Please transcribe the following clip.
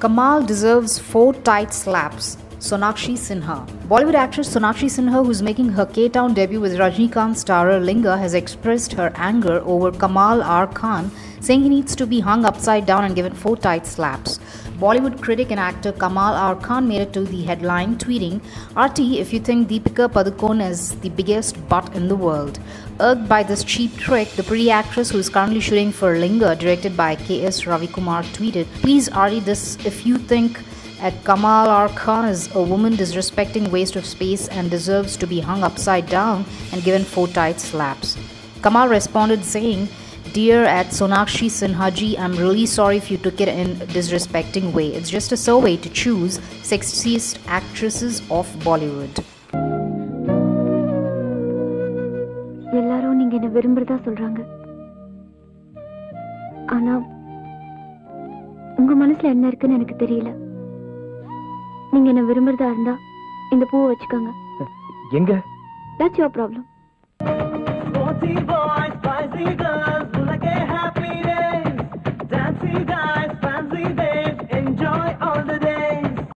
Kamal deserves 4 tight slaps. Sonakshi Sinha. Bollywood actress Sonakshi Sinha, who's making her K-Town debut with Rajinikanth starrer Linga, has expressed her anger over Kamal R. Khan, saying he needs to be hung upside down and given 4 tight slaps. Bollywood critic and actor Kamal R. Khan made it to the headline, tweeting, "RT, if you think Deepika Padukone is the biggest butt in the world." Irked by this cheap trick, the pretty actress, who is currently shooting for Linga, directed by K.S. Ravikumar, tweeted, "Please RT this if you think at Kamal R. Khan is a woman disrespecting waste of space and deserves to be hung upside down and given 4 tight slaps." Kamal responded saying, "Dear at Sonakshi Sinha ji, I'm really sorry if you took it in a disrespecting way. It's just a survey to choose sexiest actresses of Bollywood." எல்லாரும் நீங்க என்ன விரும்புறதா சொல்றாங்க. ஆனா உங்க மனசுல என்ன இருக்குன்னு எனக்கு தெரியல. நீங்க என்ன விரும்புறதா இருந்தா இந்த பூவை வச்சுக்கோங்க. எங்க? That's your problem.